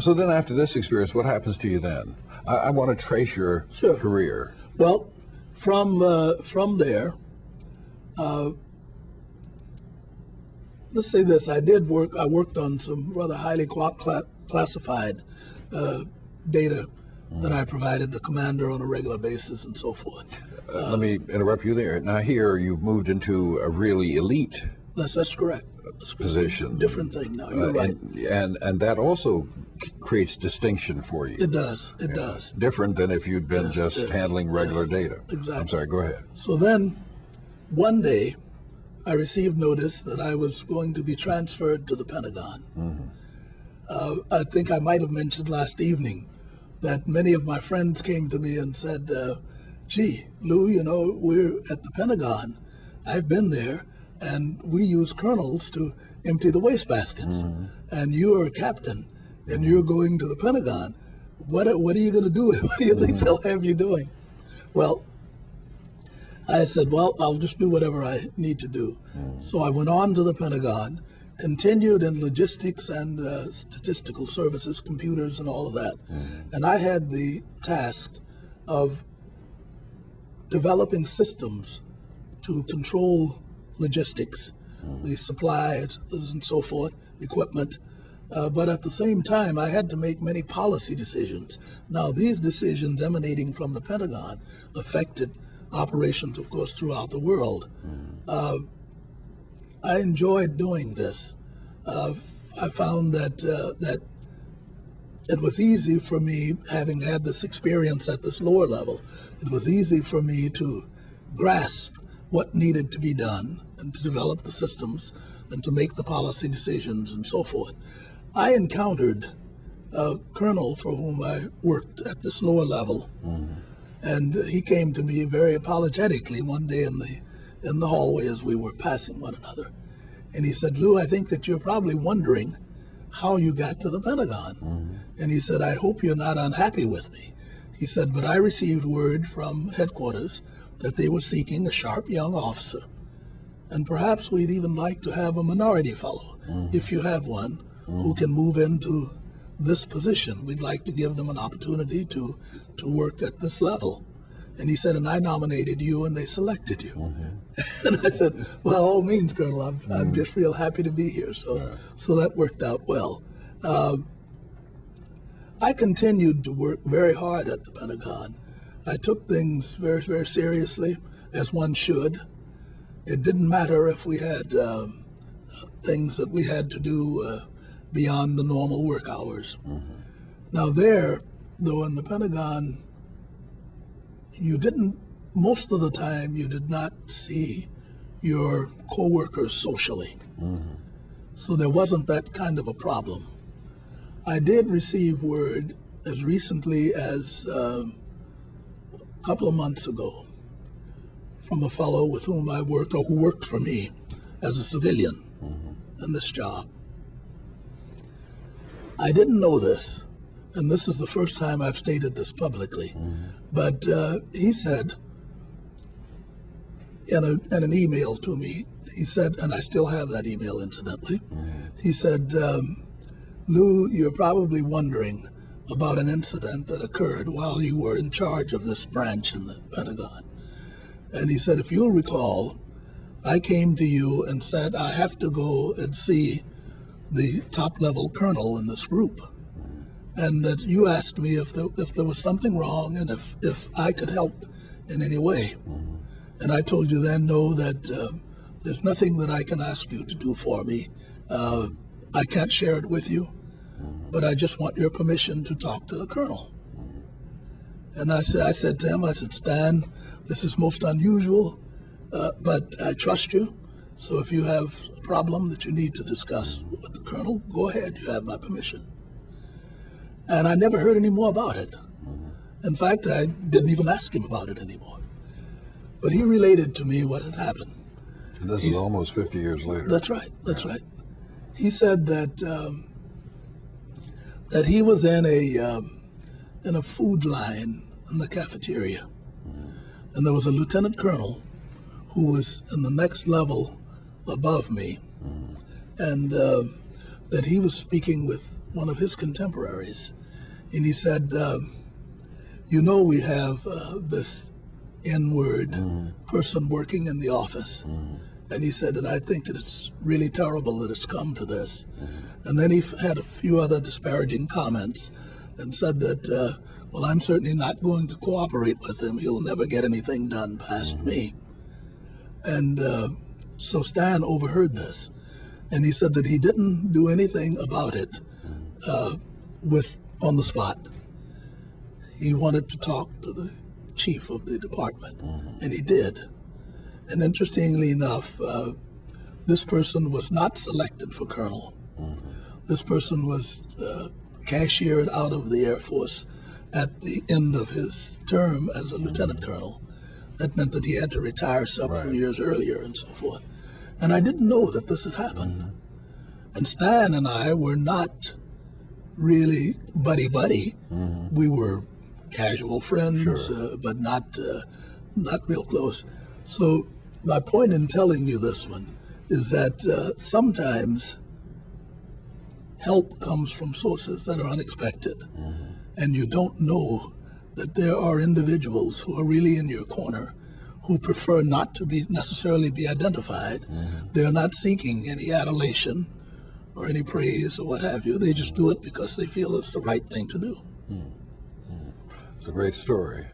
So then after this experience, what happens to you then? I want to trace your career. Well, from there, let's say this: I worked on some rather highly classified data that I provided the commander on a regular basis and so forth. Let me interrupt you there. Now here you've moved into a really elite. That's correct. Position. Different thing now. You're right. And that also creates distinction for you. It does. It does. Different than if you'd been just handling regular data. Exactly. I'm sorry. Go ahead. So then, one day, I received notice that I was going to be transferred to the Pentagon. I think I might have mentioned last evening that many of my friends came to me and said, gee, Lou, you know, we're at the Pentagon. I've been there, and we use colonels to empty the wastebaskets. And you're a captain, and you're going to the Pentagon. What are you going to do? What do you think they'll have you doing? Well, I said, well, I'll just do whatever I need to do. So I went on to the Pentagon, continued in logistics and statistical services, computers and all of that. And I had the task of developing systems to control logistics, the supplies and so forth, equipment. But at the same time, I had to make many policy decisions. Now, these decisions emanating from the Pentagon affected operations, of course, throughout the world. I enjoyed doing this. I found that it was easy for me, having had this experience at this lower level, it was easy for me to grasp what needed to be done and to develop the systems and to make the policy decisions and so forth. I encountered a colonel for whom I worked at this lower level, and he came to me very apologetically one day in the hallway as we were passing one another. And he said, Lou, I think that you're probably wondering how you got to the Pentagon. And he said, I hope you're not unhappy with me. He said, but I received word from headquarters that they were seeking a sharp young officer. And perhaps we'd even like to have a minority fellow, if you have one, who can move into this position. We'd like to give them an opportunity to work at this level. And he said, and I nominated you and they selected you. And I said, well, all means, Colonel, I'm just real happy to be here. So that worked out well. I continued to work very hard at the Pentagon. I took things very, very seriously, as one should. It didn't matter if we had things that we had to do beyond the normal work hours. Now there, though, in the Pentagon, most of the time, you did not see your co-workers socially. So there wasn't that kind of a problem. I did receive word as recently as a couple of months ago from a fellow with whom I worked, or who worked for me as a civilian in this job. I didn't know this, and this is the first time I've stated this publicly, but he said in an email to me, he said, and I still have that email incidentally, he said, Lou, you're probably wondering about an incident that occurred while you were in charge of this branch in the Pentagon. And he said, if you'll recall, I came to you and said, I have to go and see the top-level colonel in this group. And that you asked me if there was something wrong and if I could help in any way. And I told you then, no, that there's nothing that I can ask you to do for me. I can't share it with you, but I just want your permission to talk to the colonel. And I said to him, I said, Stan, this is most unusual, but I trust you. So if you have a problem that you need to discuss with the colonel, go ahead, you have my permission. And I never heard any more about it. In fact, I didn't even ask him about it anymore. But he related to me what had happened. And this is almost 50 years later. That's right, that's right. He said that that he was in a food line in the cafeteria. And there was a lieutenant colonel who was in the next level above me. And that he was speaking with one of his contemporaries, and he said, you know, we have this N-word person working in the office. And he said, and I think that it's really terrible that it's come to this. And then he had a few other disparaging comments and said that, well, I'm certainly not going to cooperate with him. He'll never get anything done past me. And so Stan overheard this. And he said that he didn't do anything about it on the spot. He wanted to talk to the chief of the department, and he did. And interestingly enough, this person was not selected for colonel. This person was cashiered out of the Air Force at the end of his term as a lieutenant colonel. That meant that he had to retire several years earlier and so forth. And I didn't know that this had happened. And Stan and I were not really buddy-buddy. We were casual friends, but not real close. So my point in telling you this one is that sometimes help comes from sources that are unexpected, and you don't know that there are individuals who are really in your corner who prefer not to be necessarily be identified. They're not seeking any adulation or any praise or what have you. They just do it because they feel it's the right thing to do. It's a great story.